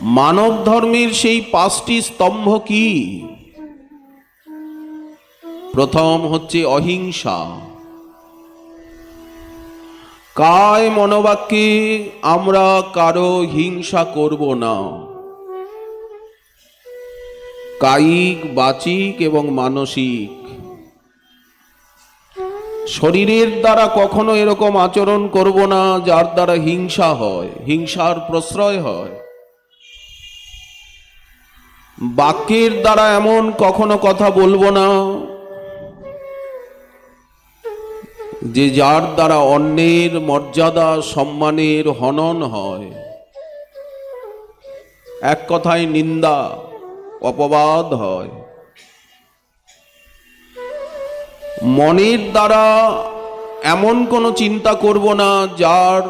মানব ধর্মের সেই 5টি স্তম্ভ কি? প্রথম হচ্ছে অহিংসা। কায় মনোবাক্যে আমরা কারো হিংসা করব না। কায়িক, বাচিক এবং মানসিক। শরীরের দ্বারা কখনো এরকম আচরণ করব না যার দ্বারা হিংসা হয়, হিংসার প্রশ্রয় হয়। বাক্যের দ্বারা এমন কখনো কথা বলবো না যে যার দ্বারা অন্যের মর্যাদা সম্মানের হনন হয়। এক কথায় নিন্দা, অপবাদ হয়। মনের দ্বারা এমন কোনো চিন্তা করব না যার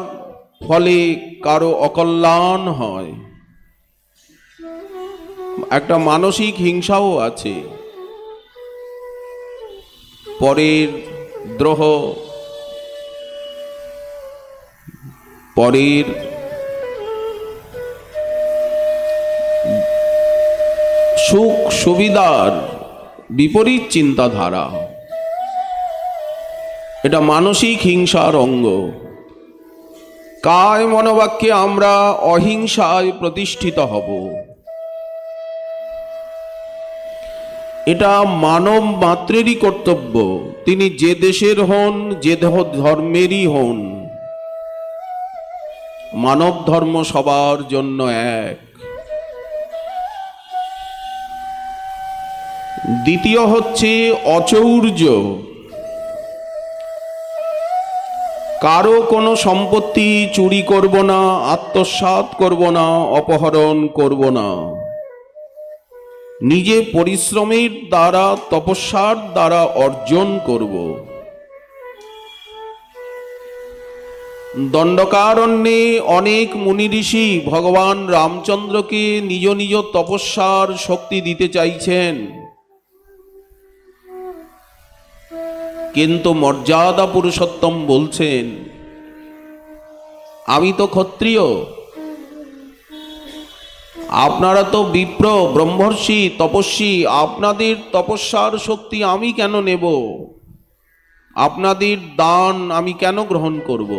ফলে কারো অকল্যাণ হয়। একটা মানসিক হিংসাও আছে। পরের দ্রোহ, পরের সুখ সুবিধার বিপরীত চিন্তাধারা, এটা মানসিক হিংসার অঙ্গ। কায় মনোবাক্যে আমরা অহিংসায় প্রতিষ্ঠিত হব। এটা মানব মাত্রেরই কর্তব্য। তিনি যে দেশের হন, যে ধর্মেরই হন, মানব ধর্ম সবার জন্য এক। দ্বিতীয় হচ্ছে অচৌর্য। কারো কোনো সম্পত্তি চুরি করব না, আত্মসাৎ করব না, অপহরণ করব না। নিজে পরিশ্রমের দ্বারা, তপস্যার দ্বারা অর্জন করব। দণ্ডকারণ্যে অনেক মুনি ঋষি ভগবান রামচন্দ্রকে নিজ নিজ তপস্যার শক্তি দিতে চাইছেন, কিন্তু মর্যাদা পুরুষোত্তম বলছেন, আমি তো ক্ষত্রিয়, আপনারা তো বিপ্র, ব্রহ্মর্ষি, তপস্বী, আপনাদের তপস্যার শক্তি আমি কেন নেব? আপনাদের দান আমি কেন গ্রহণ করব?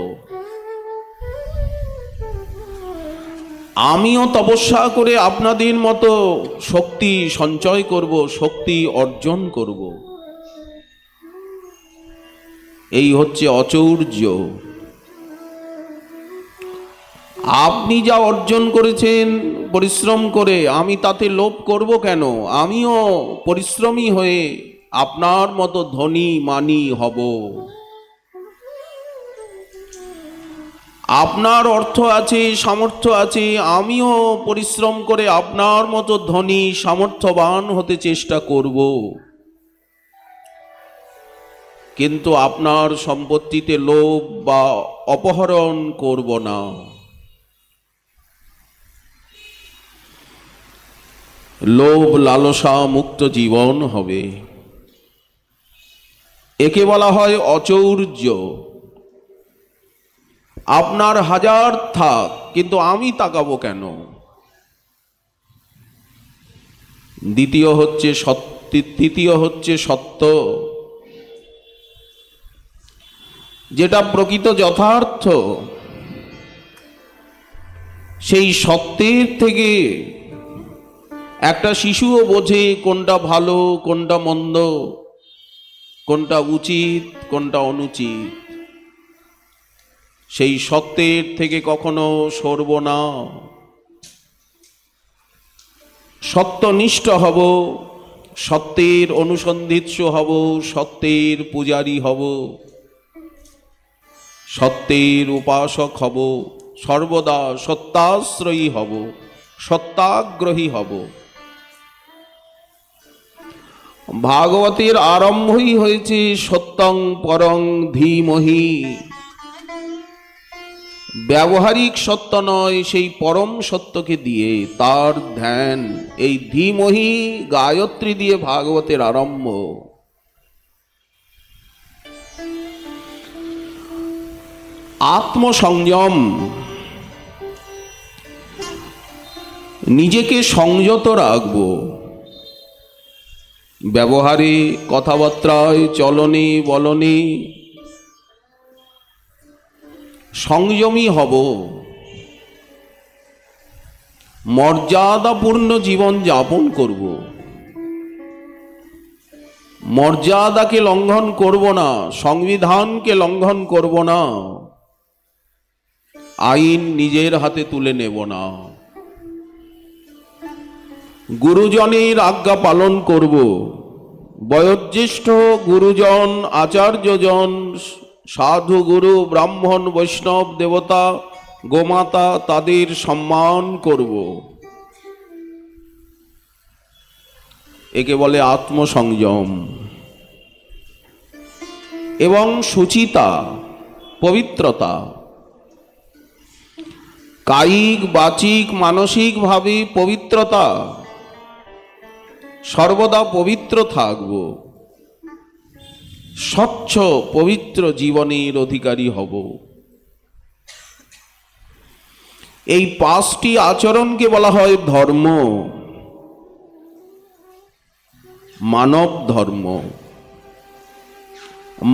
আমিও তপস্যা করে আপনাদের মতো শক্তি সঞ্চয় করব, শক্তি অর্জন করব। এই হচ্ছে অচৌর্য। আপনি যা অর্জন করেছেন পরিশ্রম করে, আমি তাতে লোভ করব কেন? আমিও পরিশ্রমী হয়ে আপনার মতো ধনী মানী হব। আপনার অর্থ আছে, সামর্থ্য আছে, আমিও পরিশ্রম করে আপনার মতো ধনী সামর্থ্যবান হতে চেষ্টা করব। কিন্তু আপনার সম্পত্তিতে লোভ বা অপহরণ করব না। লোভ লালসা মুক্ত জীবন হবে। একে বলা হয় অচৌর্য। আপনার হাজার থাক, কিন্তু আমি তাকাবো কেন? তৃতীয় হচ্ছে সত্য, যেটা প্রকৃত যথার্থ। সেই সত্যের থেকে একটা শিশুও বোঝে কোনটা ভালো, কোনটা মন্দ, কোনটা উচিত, কোনটা অনুচিত। সেই সত্যের থেকে কখনো সরব না। সত্যনিষ্ঠ হব, সত্যের অনুসন্ধিৎস হব, সত্যের পূজারী হব, সত্যের উপাসক হব, সর্বদা সত্যাশ্রয়ী হব, সত্যাগ্রহী হব। ভাগবতের আরম্ভই হয়েছে সত্যং পরং ধীমহি। ব্যবহারিক সত্য নয়, সেই পরম সত্যকে দিয়ে তার ধ্যান। এই ধীমহি গায়ত্রী দিয়ে ভাগবতের আরম্ভ। আত্মসংযম। নিজেকে সংযত রাখব, ব্যবহারে, কথাবার্তায়, চলনে বলনে সংযমী হব, মর্যাদাপূর্ণ জীবন যাপন করব, মর্যাদাকে লঙ্ঘন করব না, সংবিধানকে লঙ্ঘন করব না, আইন নিজের হাতে তুলে নেব না, গুরুজনের আজ্ঞা পালন করব, বয়োজ্যেষ্ঠ গুরুজন, আচার্যজন, সাধু গুরু, ব্রাহ্মণ, বৈষ্ণব, দেবতা, গোমাতা তাদের সম্মান করব। একে বলে আত্মসংযম। এবং শুচিতা, পবিত্রতা, কায়িক, বাচিক, মানসিকভাবে পবিত্রতা, সর্বদা পবিত্র থাকব, স্বচ্ছ পবিত্র জীবনের অধিকারী হব। এই 5টি আচরণকে বলা হয় ধর্ম, মানব ধর্ম।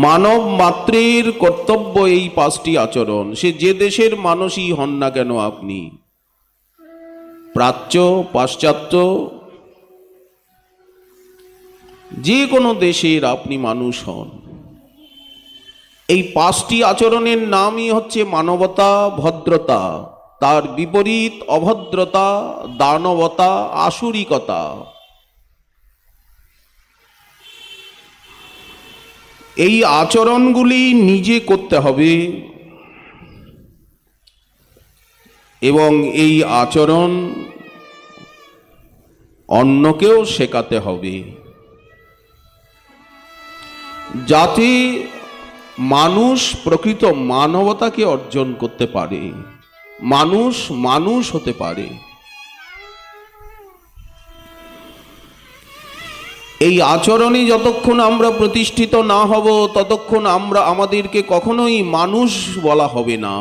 মানব মাত্রের কর্তব্য এই 5টি আচরণ, সে যে দেশের মানুষই হন না কেন, আপনি প্রাচ্য, পাশ্চাত্য, যে কোনো দেশের আপনি মানুষ হন, এই 5টি আচরণের নামই হচ্ছে মানবতা, ভদ্রতা। তার বিপরীত অভদ্রতা, দানবতা, আসুরিকতা। এই আচরণগুলি নিজে করতে হবে এবং এই আচরণ অন্যকেও শেখাতে হবে, যাতে মানুষ প্রকৃত মানবতাকে অর্জন করতে পারে, মানুষ মানুষ হতে পারে। এই আচরণে যতক্ষণ আমরা প্রতিষ্ঠিত না হব, ততক্ষণ আমাদেরকে কখনোই মানুষ বলা হবে না।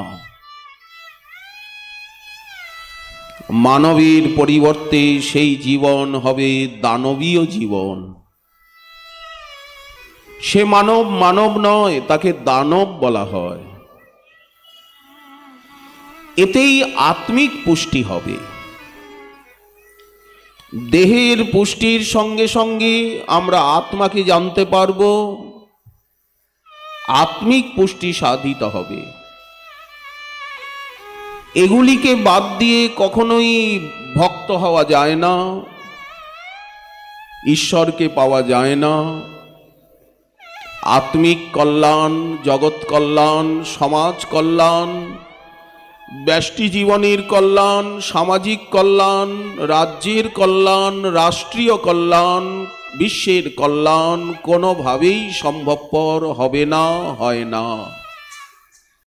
মানবের পরিবর্তে সেই জীবন হবে দানবীয় জীবন। সে মানব মানব নয়, তাকে দানব বলা হয়। এতেই আত্মিক পুষ্টি হবে। দেহের পুষ্টির সঙ্গে সঙ্গে আমরা আত্মাকে জানতে পারব, আত্মিক পুষ্টি সাধিত হবে। এগুলিকে বাদ দিয়ে কখনোই ভক্ত হওয়া যায় না, ঈশ্বরকে পাওয়া যায় না। আত্মিক কল্যাণ, জগৎ কল্যাণ, সমাজ কল্যাণ, ব্যষ্টি জীবনের কল্যাণ, সামাজিক কল্যাণ, রাজ্যের কল্যাণ, রাষ্ট্রীয় কল্যাণ, বিশ্বের কল্যাণ কোনোভাবেই সম্ভবপর হবে না, হয় না।